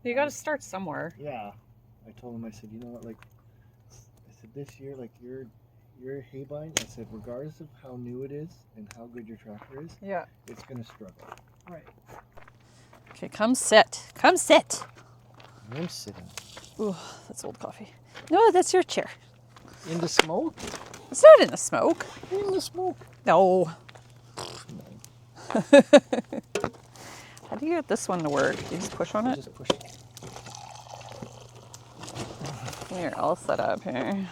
You got to start somewhere. Yeah. I told him, I said, you know what, like, I said, this year, like, your hay bind, I said, regardless of how new it is and how good your tractor is, Yeah. it's going to struggle. Right. Okay, come sit. Come sit. I'm sitting. Ooh, that's old coffee. No, that's your chair. In the smoke? It's not in the smoke. In the smoke. No. No. How do you get this one to work? You just push on it? Just push it. You're all set up here.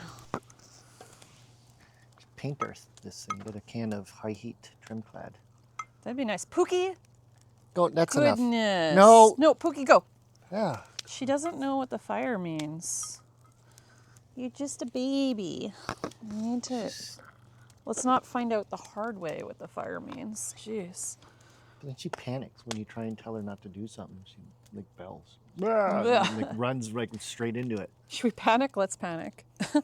Paint this thing. Get a can of high heat trim clad. That'd be nice. Pookie? Go, that's Goodness. enough. No. No, Pookie, go. Yeah. She doesn't know what the fire means. You're just a baby. You need to... Let's not find out the hard way what the fire means. Jeez. But then she panics when you try and tell her not to do something. She like bells. And, like runs like straight into it. Should we panic? Let's panic. All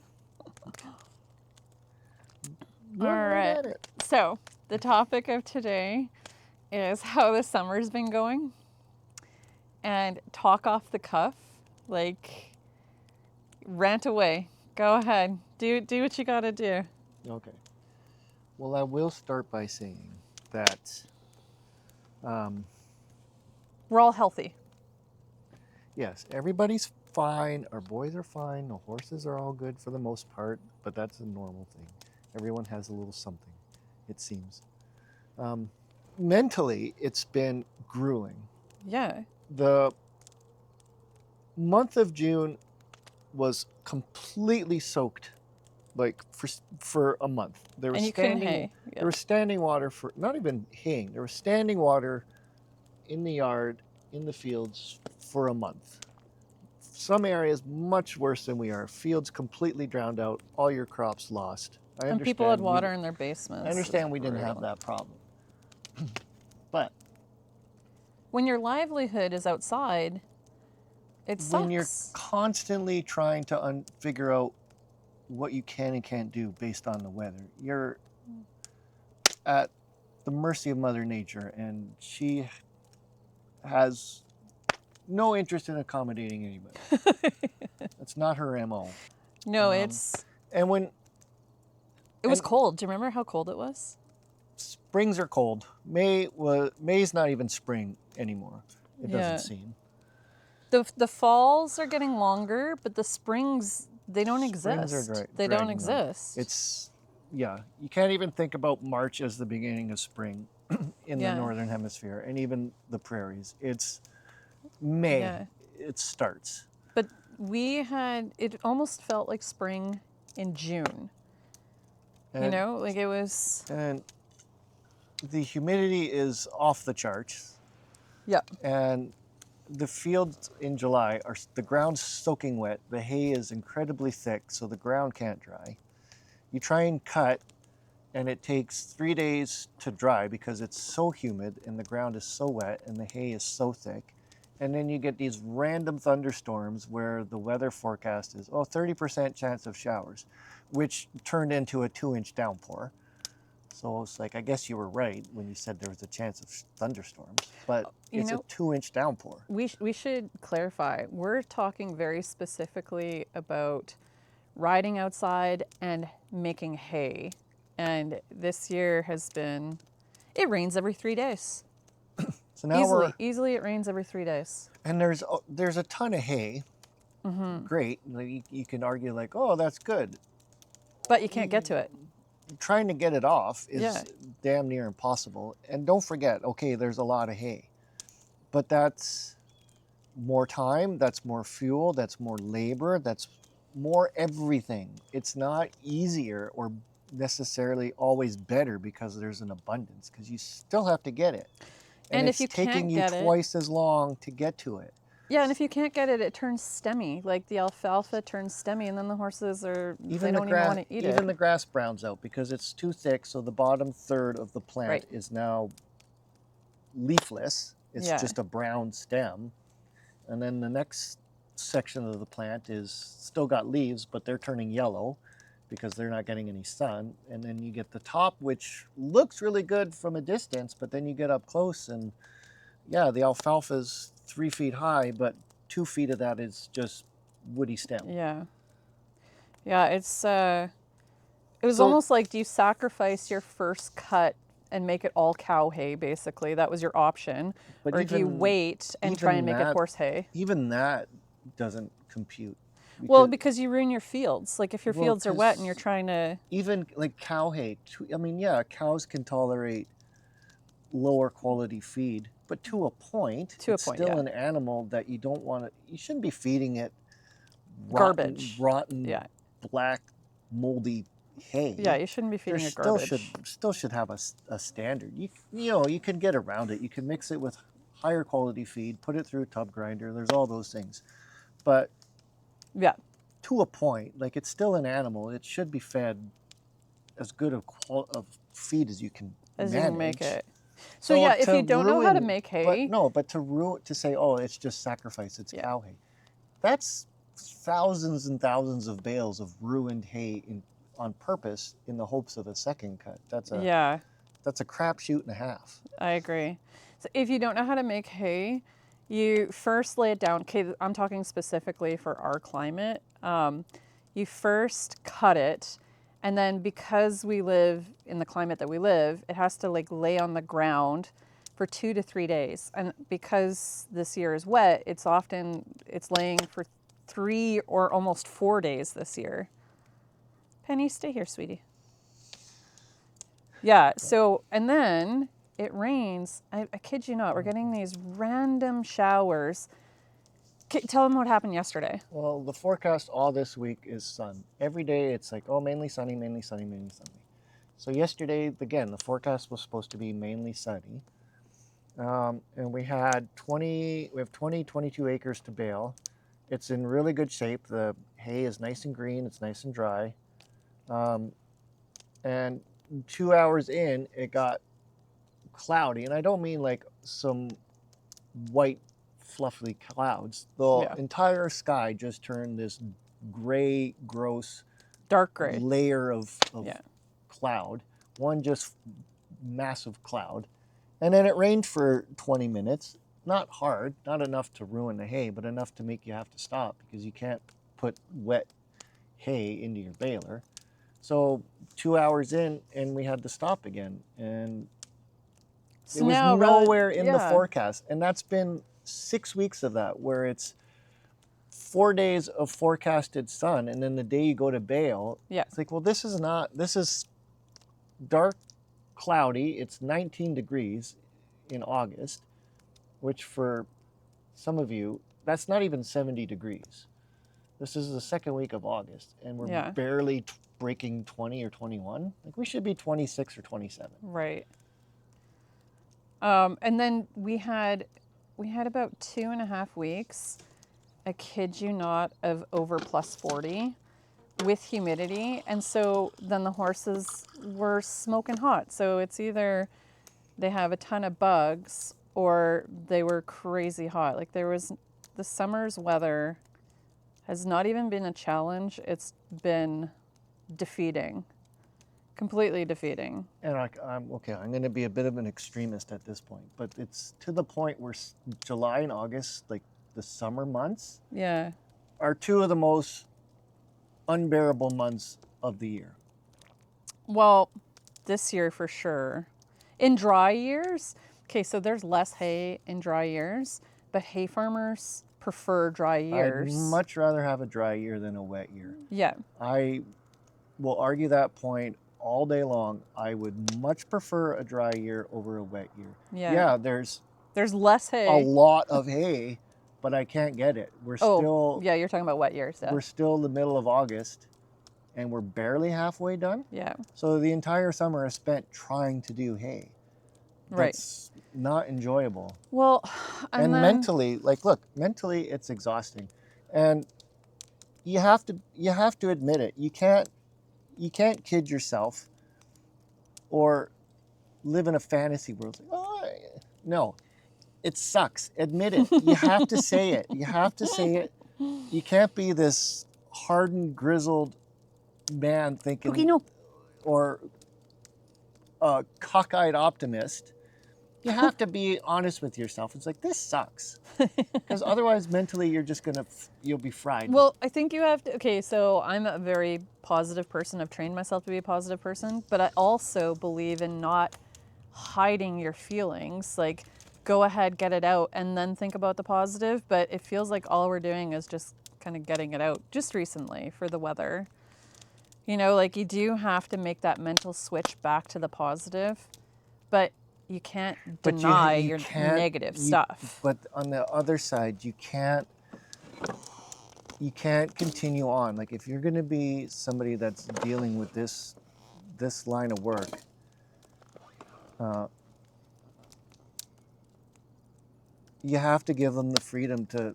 right. So the topic of today is how the summer's been going. And talk off the cuff. Like, rant away. Go ahead. Do what you gotta do. Okay. Well, I will start by saying that we're all healthy. Yes, everybody's fine. Our boys are fine. The horses are all good for the most part, but that's a normal thing. Everyone has a little something, it seems. Mentally, it's been grueling. Yeah. The month of June was completely soaked, like for a month. There was there was standing water for not even haying. There was standing water in the yard, in the fields for a month. Some areas much worse than we are. Fields completely drowned out. All your crops lost. And people had water in their basements. I understand we didn't have that problem, but when your livelihood is outside, it sucks. When you're constantly trying to figure out what you can and can't do based on the weather, you're at the mercy of Mother Nature, and she has no interest in accommodating anybody. That's not her MO. No, it's... And when... It was cold. Do you remember how cold it was? Springs are cold. May's not even spring anymore. It doesn't seem. The falls are getting longer, but the springs, they don't exist. They don't exist. It's, yeah, you can't even think about March as the beginning of spring in the Northern Hemisphere, and even the prairies. It's May, it starts. But it almost felt like spring in June. And, you know, like it was... And the humidity is off the charts. Yeah. And the fields in July the ground's soaking wet. The hay is incredibly thick, so the ground can't dry. You try and cut, and it takes 3 days to dry because it's so humid and the ground is so wet and the hay is so thick. And then you get these random thunderstorms where the weather forecast is, 30% chance of showers, which turned into a 2-inch downpour. So it's like, I guess you were right when you said there was a chance of thunderstorms, but it's a 2-inch downpour. We should clarify. We're talking very specifically about riding outside and making hay. And this year has been, it rains every 3 days. So now easily it rains every 3 days. And there's a ton of hay. Mm-hmm. Great. You can argue like, oh, that's good. But you can't get to it. Trying to get it off is damn near impossible. And don't forget, okay, there's a lot of hay. But that's more time, that's more fuel, that's more labor, that's more everything. It's not easier or necessarily always better because there's an abundance, because you still have to get it. And if you can't get it, it's taking you twice as long to get to it. Yeah, and if you can't get it, it turns stemmy. Like the alfalfa turns stemmy, and then the horses they don't even want to eat it. Even the grass browns out because it's too thick, so the bottom third of the plant is now leafless. It's just a brown stem. And then the next section of the plant is still got leaves, but they're turning yellow because they're not getting any sun. And then you get the top, which looks really good from a distance, but then you get up close and the alfalfa's 3 feet high, but 2 feet of that is just woody stem. Yeah. Yeah, it was So almost like, do you sacrifice your first cut and make it all cow hay, basically? That was your option. but Or do you wait and try and make it horse hay? even that doesn't compute. Well, because you ruin your fields. Like if your Well, fields are wet and you're 'cause trying to, even like cow hay, I mean, yeah, cows can tolerate lower quality feed, but to a point, it's still yeah. an animal that you don't want to, you shouldn't be feeding it Garbage. rotten, Yeah. black, moldy hay. Yeah, you shouldn't be feeding There it garbage. still should have a standard. You know, you can get around it. You can mix it with higher quality feed, put it through a tub grinder. There's all those things. But Yeah. to a point, like it's still an animal. It should be fed as good of feed as you can As manage. you can make it. So yeah, if you don't know how to make hay. But to say, oh, it's just sacrifice, it's cow hay. That's thousands and thousands of bales of ruined hay on purpose in the hopes of a second cut. That's a crapshoot and a half. I agree. So if you don't know how to make hay, you first lay it down. Okay, I'm talking specifically for our climate. You first cut it, and then because we live in the climate that we live, it has to like lay on the ground for 2 to 3 days. And because this year is wet, it's laying for 3 or almost 4 days this year. Penny, stay here, sweetie. Yeah, so, and then it rains. I kid you not, we're getting these random showers. Tell them what happened yesterday. Well, the forecast all this week is sun. Every day it's like, oh, mainly sunny, mainly sunny, mainly sunny. So yesterday, again, the forecast was supposed to be mainly sunny. And we have 22 acres to bale. It's in really good shape. The hay is nice and green. It's nice and dry. And 2 hours in, it got cloudy. And I don't mean like some white, fluffy clouds. The entire sky just turned this gray, gross, dark gray layer of cloud. One just massive cloud. And then it rained for 20 minutes. Not hard, not enough to ruin the hay, but enough to make you have to stop because you can't put wet hay into your baler. So 2 hours in, and we had to stop again. And it was nowhere in the forecast. And that's been 6 weeks of that, where it's 4 days of forecasted sun, and then the day you go to bale, it's like, well, this is dark, cloudy. It's 19 degrees in August, which for some of you, that's not even 70 degrees. This is the second week of August, and we're barely breaking 20 or 21. Like, we should be 26 or 27. Right. And then we had about 2.5 weeks, I kid you not, of over plus 40 with humidity. And so then the horses were smoking hot. So it's either they have a ton of bugs or they were crazy hot. Like the summer's weather has not even been a challenge. It's been defeating. Completely defeating. And I'm going to be a bit of an extremist at this point, but it's to the point where July and August, like the summer months, are two of the most unbearable months of the year. Well, this year for sure. In dry years, okay, so there's less hay in dry years, but hay farmers prefer dry years. I'd much rather have a dry year than a wet year. Yeah. I will argue that point all day long. I would much prefer a dry year over a wet year. Yeah, there's less hay. A lot of hay, but I can't get it. We're still... Yeah, you're talking about wet years. Yeah. We're still in the middle of August, and we're barely halfway done. Yeah. So the entire summer is spent trying to do hay. That's not enjoyable. Well, and then, mentally, mentally it's exhausting. And you have to admit it. You can't kid yourself or live in a fantasy world. No, it sucks. Admit it. You have to say it. You have to say it. You can't be this hardened, grizzled man thinking, or a cockeyed optimist You have to be honest with yourself. It's like, this sucks. Because otherwise, mentally, you're just you'll be fried. Well, I think you have to, okay, so I'm a very positive person. I've trained myself to be a positive person, but I also believe in not hiding your feelings. Like, go ahead, get it out, and then think about the positive. But it feels like all we're doing is just kind of getting it out just recently for the weather. You know, like you do have to make that mental switch back to the positive, but you can't deny your negative stuff. But on the other side, you can't continue on. Like, if you're going to be somebody that's dealing with this line of work, you have to give them the freedom to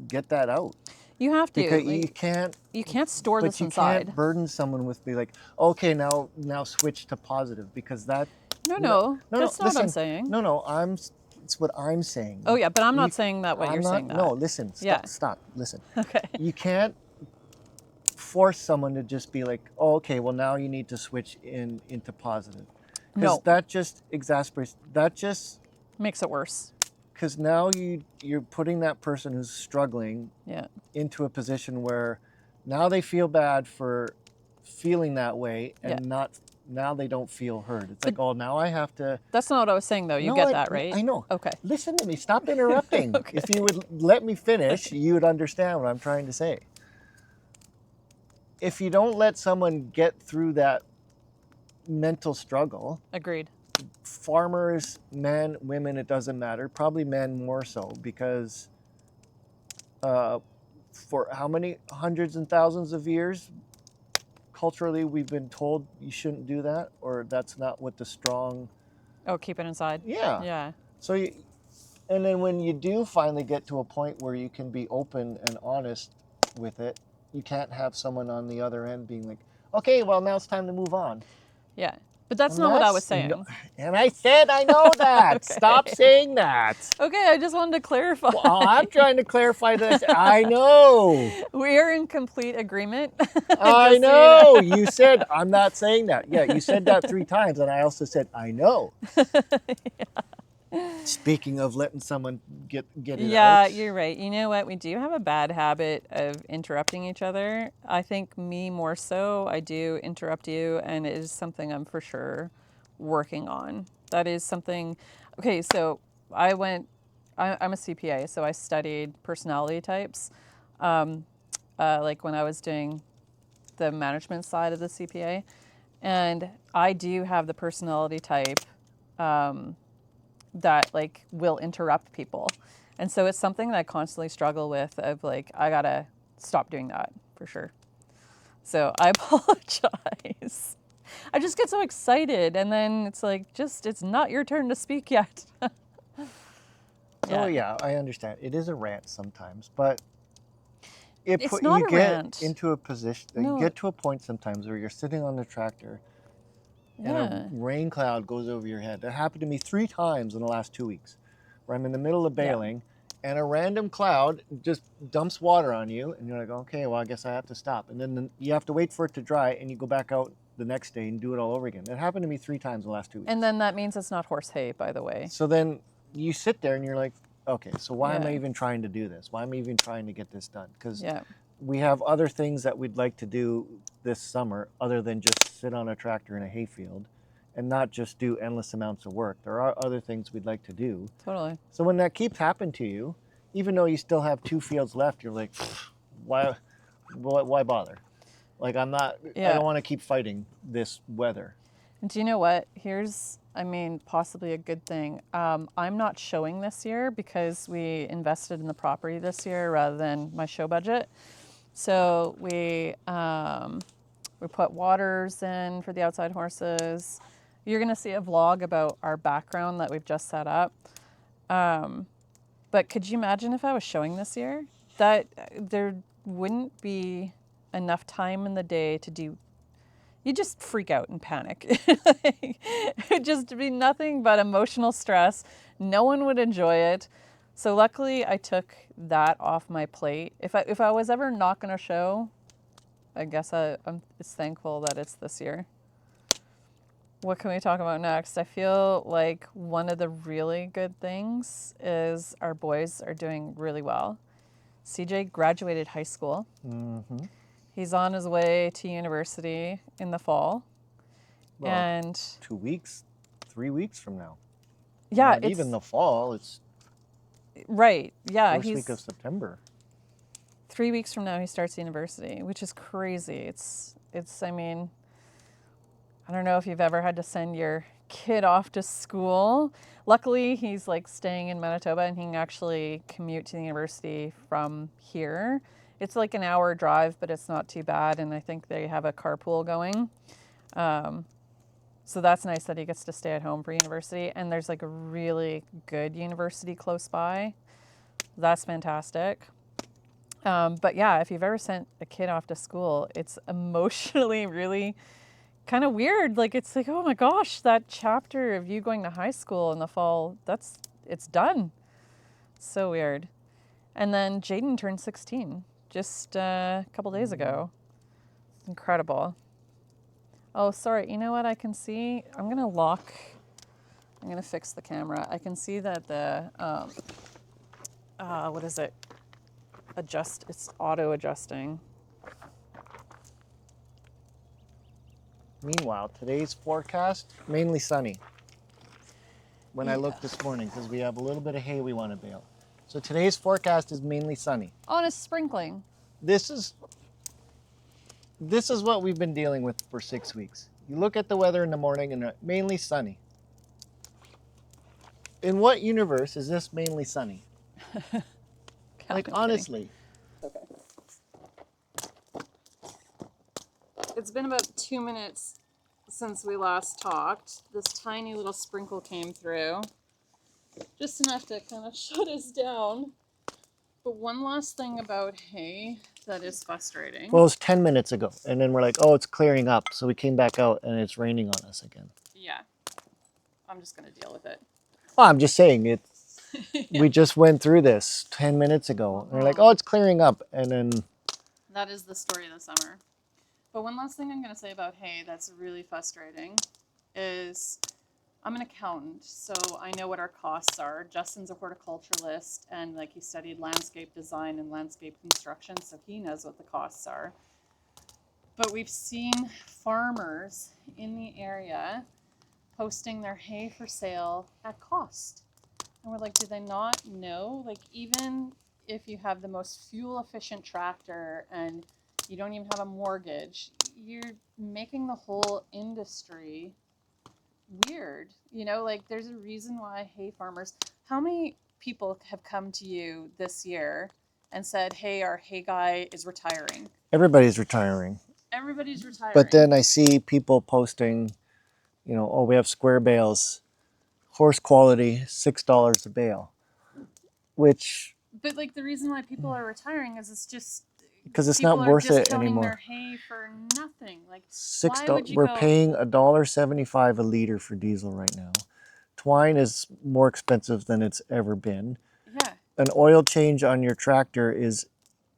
get that out. You have to. Because like, you can't store this inside. But you can't burden someone with be like, okay, now switch to positive, because that. No, that's not what I'm saying. No, it's what I'm saying. Oh yeah, but I'm not saying that what you're saying. No, listen. Stop. Listen. Okay. You can't force someone to just be like, oh, okay, well now you need to switch into positive. Because that just exasperates. That just makes it worse. Because now you're putting that person who's struggling into a position where now they feel bad for feeling that way, and now they don't feel heard. It's like, oh, now I have to. That's not what I was saying, though. You get that, right? I know. Okay. Listen to me. Stop interrupting. Okay. If you would let me finish, you would understand what I'm trying to say. If you don't let someone get through that mental struggle. Agreed. Farmers, men, women, it doesn't matter. Probably men more so, because for how many hundreds and thousands of years, culturally, we've been told you shouldn't do that, or that's not what the strong. Oh, keep it inside. Yeah. Yeah. So and then when you do finally get to a point where you can be open and honest with it, you can't have someone on the other end being like, okay, well, now it's time to move on. Yeah. But that's not what I was saying. No, and I said I know that. Okay. Stop saying that. Okay, I just wanted to clarify. Well, I'm trying to clarify this. I know. We are in complete agreement. I know. You said, I'm not saying that. Yeah, you said that 3 times, and I also said, I know. Speaking of letting someone get it out. Yeah, you're right. You know what? We do have a bad habit of interrupting each other. I think me more so. I do interrupt you, and it is something I'm for sure working on. That is something. Okay, so I'm a CPA, so I studied personality types. Like when I was doing the management side of the CPA, and I do have the personality type. That like will interrupt people. And so it's something that I constantly struggle with of like, I gotta stop doing that for sure. So I apologize. I just get so excited and then it's like, it's not your turn to speak yet. Oh yeah, I understand. It is a rant sometimes, but it's not a rant. Into a position, you get to a point sometimes where you're sitting on the tractor and a rain cloud goes over your head. That happened to me 3 times in the last 2 weeks, where I'm in the middle of baling and a random cloud just dumps water on you, and you're like, okay, well, I guess I have to stop. And then you have to wait for it to dry, and you go back out the next day and do it all over again. That happened to me 3 times in the last 2 weeks. And then that means it's not horse hay, by the way. So then you sit there and you're like, okay, so why am I even trying to do this? Why am I even trying to get this done? Because we have other things that we'd like to do this summer other than just sit on a tractor in a hayfield and not just do endless amounts of work. There are other things we'd like to do. Totally. So when that keeps happening to you, even though you still have 2 fields left, you're like, why bother? Like, I don't want to keep fighting this weather. Do you know what? Here's, possibly a good thing. I'm not showing this year because we invested in the property this year rather than my show budget. So we put waters in for the outside horses. You're going to see a vlog about our background that we've just set up. But could you imagine if I was showing this year? That there wouldn't be enough time in the day to do. You just freak out and panic. It would just be nothing but emotional stress. No one would enjoy it. So luckily I took that off my plate. If I was ever not going to show, I guess I'm thankful that it's this year. what can we talk about next? I feel like one of the really good things is our boys are doing really well. CJ graduated high school. Mm-hmm. He's on his way to university in the fall. Well, and 2 weeks, 3 weeks from now. yeah, Not even the fall. It's right. Yeah, first week of September. 3 weeks from now he starts university, which is crazy. It's I mean, I don't know if you've ever had to send your kid off to school. Luckily, he's like staying in Manitoba and he can actually commute to the university from here. It's like an hour drive, but it's not too bad. And I think they have a carpool going. So that's nice that he gets to stay at home for university. And there's like a really good university close by. That's fantastic. But yeah, if you've ever sent a kid off to school, it's emotionally really kind of weird. Like it's like, oh my gosh, that chapter of you going to high school in the fall, it's done. So weird. And then Jaden turned 16 just a couple days ago. Incredible. Oh, sorry. You know what I can see? I'm going to fix the camera. I can see that the, what is it? It's auto adjusting. Meanwhile, today's forecast, mainly sunny. When I looked this morning, because we have a little bit of hay we want to bale. So today's forecast is mainly sunny. Oh, and it's sprinkling. This is what we've been dealing with for 6 weeks. You look at the weather in the morning and mainly sunny. In what universe is this mainly sunny? Like, honestly. Okay. It's been about 2 minutes since we last talked. This tiny little sprinkle came through. Just enough to kind of shut us down. But one last thing about hay that is frustrating. Well, it was 10 minutes ago. And then we're like, oh, it's clearing up. So we came back out and it's raining on us again. Yeah. I'm just going to deal with it. Well, I'm just saying it. Yeah. We just went through this 10 minutes ago. And we're like, oh, it's clearing up. And then... That is the story of the summer. But one last thing I'm going to say about hay that's really frustrating is I'm an accountant, so I know what our costs are. Justin's a horticulturalist, and like he studied landscape design and landscape construction, so he knows what the costs are. But we've seen farmers in the area posting their hay for sale at cost. And we're like, do they not know? Like, even if you have the most fuel efficient tractor and you don't even have a mortgage, you're making the whole industry weird. You know, like there's a reason why hay farmers, how many people have come to you this year and said, hey, our hay guy is retiring? Everybody's retiring. Everybody's retiring. But then I see people posting, you know, oh, we have square bales, horse quality, $6 a bale, which... But like the reason why people are retiring is it's just... Because it's not worth it anymore. Their hay for nothing. Like $6. We're paying $1.75 a liter for diesel right now. Twine is more expensive than it's ever been. Yeah. An oil change on your tractor is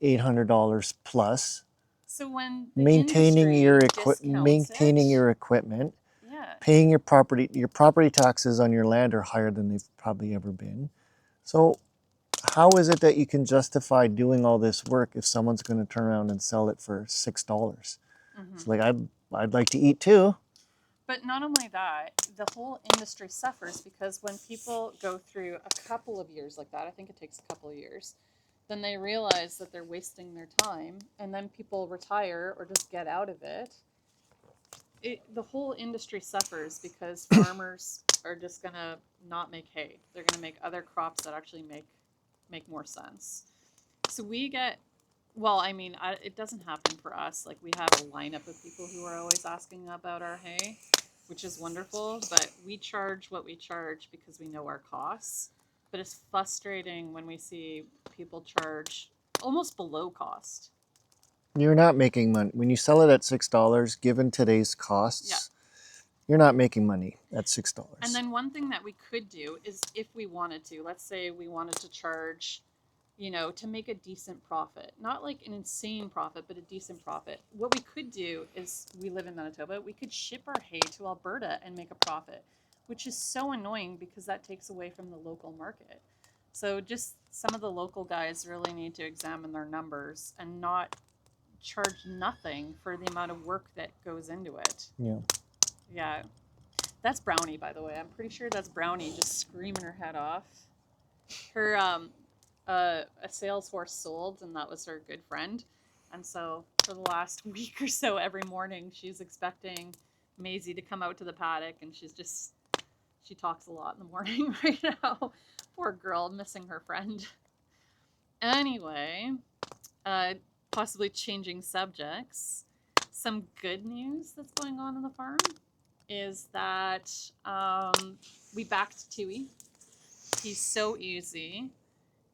$800 plus. So when maintaining your equipment, yeah, paying your property taxes on your land are higher than they've probably ever been. So how is it that you can justify doing all this work if someone's going to turn around and sell it for $6? Mm-hmm. So like I'd like to eat too. But not only that, the whole industry suffers because when people go through a couple of years like that, I think it takes a couple of years, then they realize that they're wasting their time, and then people retire or just get out of it. The whole industry suffers because farmers are just going to not make hay. They're going to make other crops that actually make more sense. So we get, well, I mean, it doesn't happen for us. Like, we have a lineup of people who are always asking about our hay, which is wonderful, but we charge what we charge because we know our costs. But it's frustrating when we see people charge almost below cost. You're not making money. When you sell it at $6, given today's costs, yeah, you're not making money at $6. And then one thing that we could do is if we wanted to, let's say we wanted to charge, to make a decent profit. Not like an insane profit, but a decent profit. What we could do is, we live in Manitoba, we could ship our hay to Alberta and make a profit, which is so annoying because that takes away from the local market. So just some of the local guys really need to examine their numbers and not charge nothing for the amount of work that goes into it. Yeah. Yeah. That's Brownie, by the way. I'm pretty sure that's Brownie just screaming her head off. Her a sales horse sold, and that was her good friend. And so for the last week or so, every morning she's expecting Maisie to come out to the paddock, and she talks a lot in the morning right now. Poor girl, missing her friend. Anyway, possibly changing subjects. Some good news that's going on the farm is that we backed Tui. He's so easy.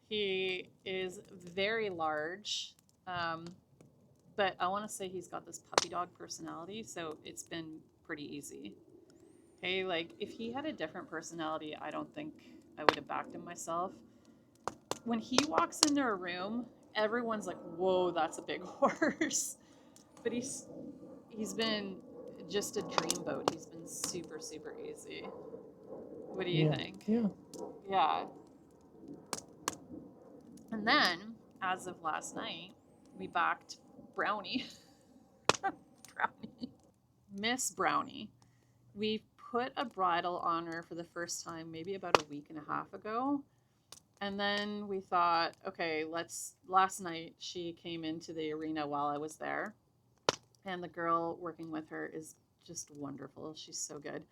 He is very large, but I want to say he's got this puppy dog personality, so it's been pretty easy. Okay, like if he had a different personality, I don't think I would have backed him myself. When he walks into a room, everyone's like, "Whoa, that's a big horse," but he's been just a dreamboat. He's been super super easy. What do you think? Yeah. Yeah. And then, as of last night, we backed Brownie. Brownie. Miss Brownie. We put a bridle on her for the first time maybe about a week and a half ago. And then we thought, okay, last night she came into the arena while I was there. And the girl working with her is just wonderful. She's so good.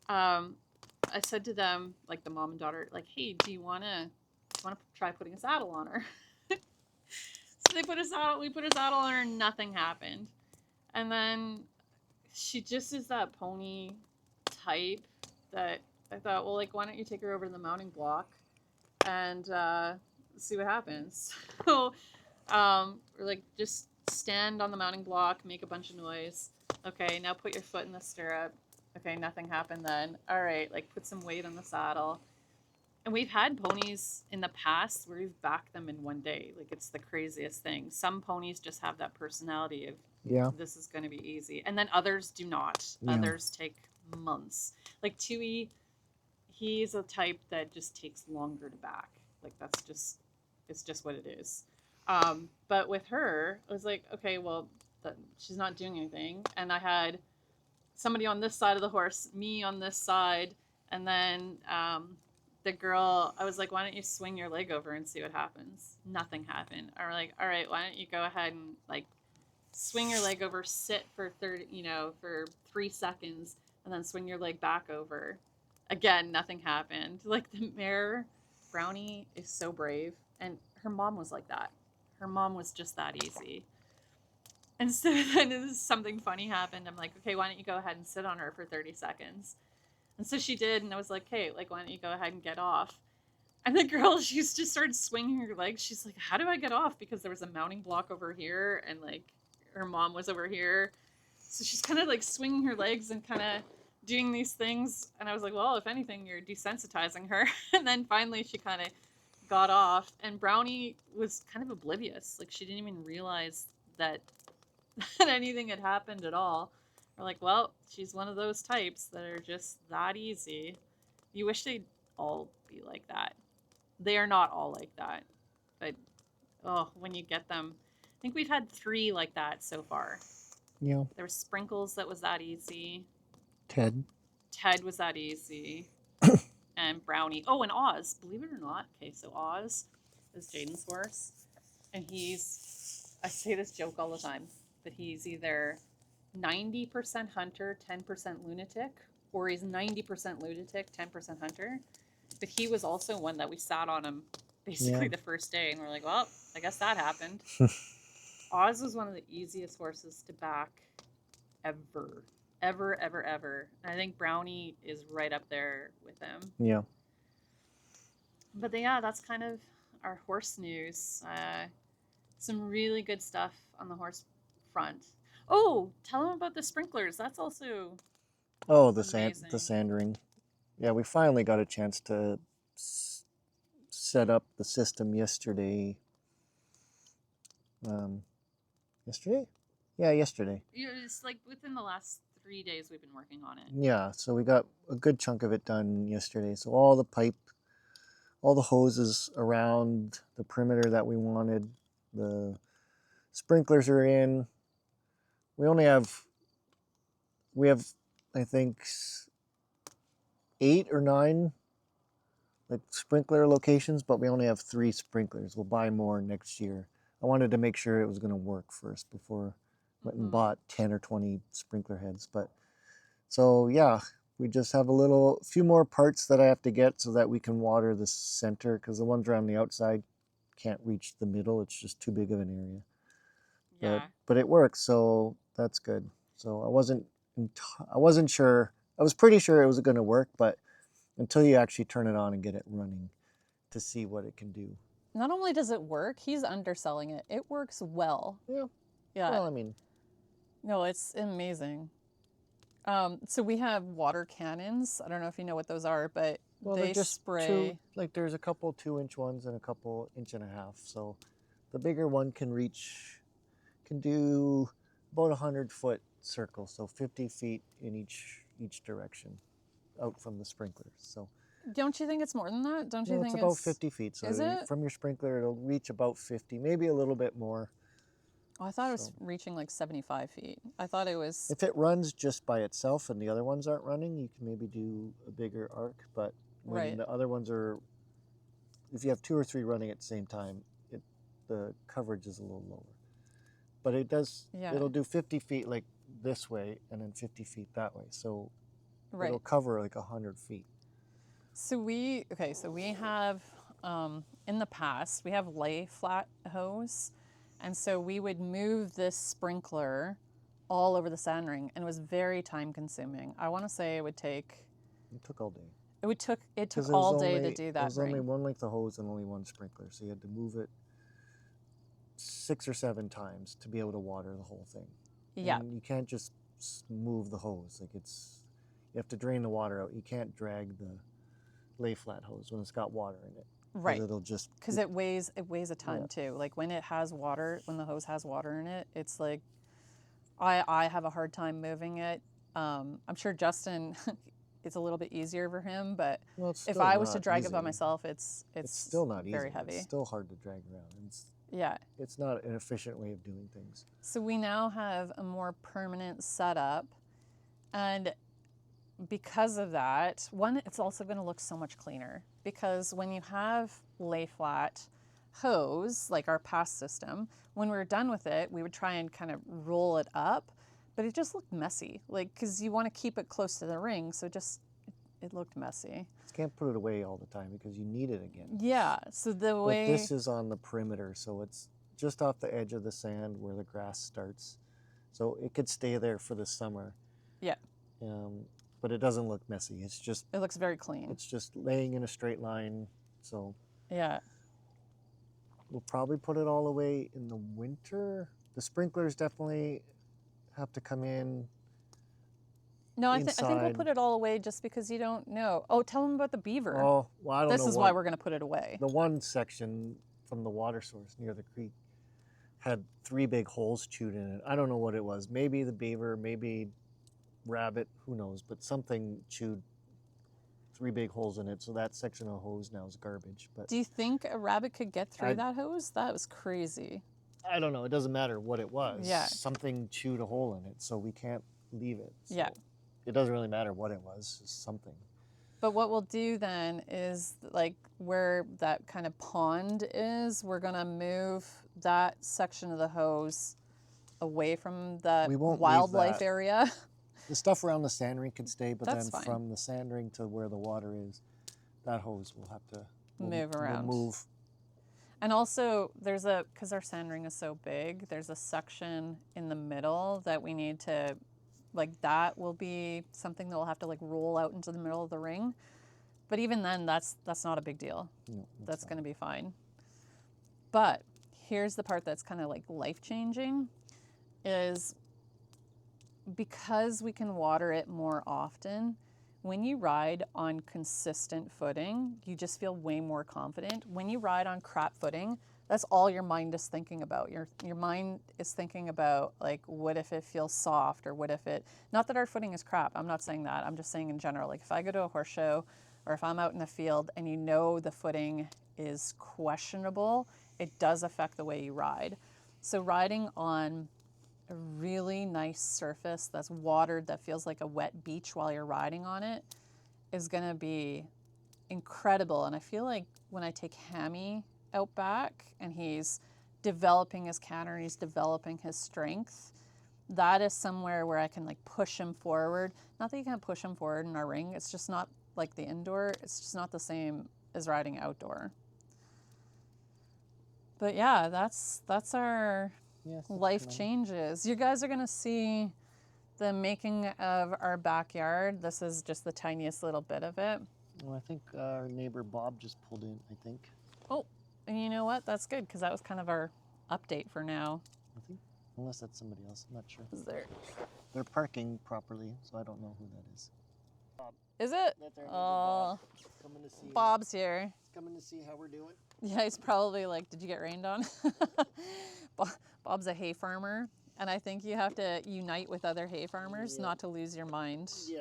I said to them, like the mom and daughter, like, hey, do you want to try putting a saddle on her? So we put a saddle on her, and nothing happened. And then she just is that pony type that I thought, well, like, why don't you take her over to the mounting block and see what happens? So we're like, just stand on the mounting block, make a bunch of noise. Okay, now put your foot in the stirrup. Okay, nothing happened then. All right, like put some weight on the saddle. And we've had ponies in the past where we've backed them in one day. Like it's the craziest thing. Some ponies just have that personality of, this is going to be easy. And then others do not. Yeah. Others take months. Like Tui, he's a type that just takes longer to back. Like it's just what it is. But with her, I was like, okay, well, she's not doing anything. And I had somebody on this side of the horse, me on this side, and then the girl, I was like, why don't you swing your leg over and see what happens? Nothing happened. Or like, all right, why don't you go ahead and like swing your leg over, sit for 3 seconds, and then swing your leg back over. Again, nothing happened. Like the mare, Brownie, is so brave. And her mom was like that. Her mom was just that easy. And so then something funny happened. I'm like, okay, why don't you go ahead and sit on her for 30 seconds? And so she did, and I was like, hey, like, why don't you go ahead and get off? And the girl, she just started swinging her legs. She's like, how do I get off? Because there was a mounting block over here, and, like, her mom was over here. So she's kind of, like, swinging her legs and kind of doing these things. And I was like, well, if anything, you're desensitizing her. And then finally she kind of got off. And Brownie was kind of oblivious. Like, she didn't even realize that anything had happened at all. We're like, well, she's one of those types that are just that easy. You wish they'd all be like that. They are not all like that. But, when you get them. I think we've had 3 like that so far. Yeah. There was Sprinkles that was that easy. Ted was that easy. And Brownie. Oh, and Oz. Believe it or not. Okay, so Oz is Jaden's horse. And I say this joke all the time, but he's either 90% hunter, 10% lunatic, or he's 90% lunatic, 10% hunter. But he was also one that we sat on him basically the first day, and we're like, well, I guess that happened. Oz was one of the easiest horses to back ever. Ever, ever, ever. And I think Brownie is right up there with him. Yeah. But yeah, that's kind of our horse news. Some really good stuff on the horse front. Oh, tell them about the sprinklers. That's also the sand ring. Yeah, we finally got a chance to set up the system yesterday. Yesterday? Yeah, yesterday. It's like within the last 3 days we've been working on it. Yeah, so we got a good chunk of it done yesterday. So all the pipe, all the hoses around the perimeter that we wanted, the sprinklers are in. We have, I think, 8 or 9 like sprinkler locations, but we only have 3 sprinklers. We'll buy more next year. I wanted to make sure it was going to work first before I went and bought 10 or 20 sprinkler heads. But so yeah, we just have a few more parts that I have to get so that we can water the center, because the ones around the outside can't reach the middle. It's just too big of an area. Yeah. But it works, so that's good. So I wasn't sure. I was pretty sure it was going to work, but until you actually turn it on and get it running to see what it can do. Not only does it work, he's underselling it. It works well. Yeah. Yeah. Well, I mean, No, it's amazing. So we have water cannons. I don't know if you know what those are, but they just spray. there's a couple 2-inch ones and a couple 1.5 inch. So the bigger one can do about 100-foot circle, so 50 feet in each direction, out from the sprinklers. So Don't you think it's more than that? Don't you no, think it's about 50 feet. So Is it? from your sprinkler, it'll reach about 50, maybe a little bit more. Oh, I thought it was reaching like 75 feet. I thought it was. If it runs just by itself and the other ones aren't running, you can maybe do a bigger arc. But when Right. the other ones are, if you have 2 or 3 running at the same time, the coverage is a little lower. But it does, Yeah. it'll do 50 feet like this way and then 50 feet that way. So Right. it'll cover like 100 feet. So we have in the past we have lay flat hose, and so we would move this sprinkler all over the sand ring, and it was very time consuming. I want to say it took all day. took all day to do that. It was only one length of hose and only one sprinkler, so you had to move it 6 or 7 times to be able to water the whole thing. Yeah. And you can't just move the hose. You have to drain the water out. You can't drag the lay flat hose when it's got water in it. Right. It'll just, because it weighs a ton too. Like when it has water, when the hose has water in it, it's like I have a hard time moving it. I'm sure Justin, it's a little bit easier for him, but if I was to drag it by myself, it's still not easy. very heavy. It's still hard to drag around. It's not an efficient way of doing things. So we now have a more permanent setup, and because of that, one, it's also going to look so much cleaner, because when you have lay flat hose, like our past system, when we were done with it, we would try and kind of roll it up, but it just looked messy, like, because you want to keep it close to the ring, so it looked messy. You can't put it away all the time because you need it again. Yeah, so But this is on the perimeter, so it's just off the edge of the sand where the grass starts. So it could stay there for the summer. Yeah. But it doesn't look messy. It looks very clean. It's just laying in a straight line. So yeah. We'll probably put it all away in the winter. The sprinklers definitely have to come in. No, I think we'll put it all away just because you don't know. Oh, tell them about the beaver. Oh, well, I don't know. This is why we're going to put it away. The one section from the water source near the creek had 3 big holes chewed in it. I don't know what it was. Maybe the beaver, maybe rabbit, who knows, but something chewed 3 big holes in it, so that section of hose now is garbage. But do you think a rabbit could get through that hose? That was crazy. I don't know. It doesn't matter what it was. Yeah. Something chewed a hole in it, so we can't leave it. So yeah. It doesn't really matter what it was, just something. But what we'll do then is, like, where that kind of pond is, we're going to move that section of the hose away from the wildlife area. The stuff around the sand ring can stay, but That's then fine. From the sand ring to where the water is, that hose will have to move around. We'll move. And also, because our sand ring is so big, there's a section in the middle that we need to, like, that will be something that we'll have to, like, roll out into the middle of the ring. But even then, that's not a big deal. No, that's going to be fine. But here's the part that's kind of like life-changing, is because we can water it more often, when you ride on consistent footing, you just feel way more confident. When you ride on crap footing, that's all your mind is thinking about. Your mind is thinking about, like, what if it feels soft, or what if it, not that our footing is crap, I'm not saying that, I'm just saying in general, like if I go to a horse show or if I'm out in the field and you know the footing is questionable, it does affect the way you ride. So riding on a really nice surface that's watered, that feels like a wet beach while you're riding on it, is gonna be incredible. And I feel like when I take Hammy out back and he's developing his canter and he's developing his strength, that is somewhere where I can like push him forward. Not that you can't push him forward in our ring, it's just not like the indoor, it's just not the same as riding outdoor. But yeah, that's our life changes. You guys are gonna see the making of our backyard. This is just the tiniest little bit of it. Well, I think our neighbor Bob just pulled in, I think. Oh, and you know what? That's good, because that was kind of our update for now. I think, unless that's somebody else, I'm not sure. Is there? They're parking properly, so I don't know who that is. Bob. Is it? That's our neighbor Bob. Coming to see. Bob's here. He's coming to see how we're doing. Yeah, he's probably like, did you get rained on? Bob's a hay farmer, and I think you have to unite with other hay farmers not to lose your mind. Yeah.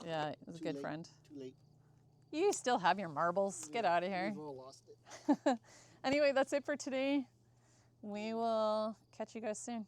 Yeah, he's a good friend. Too late. You still have your marbles. Get out of here. We've all lost it. Anyway, that's it for today. We will catch you guys soon.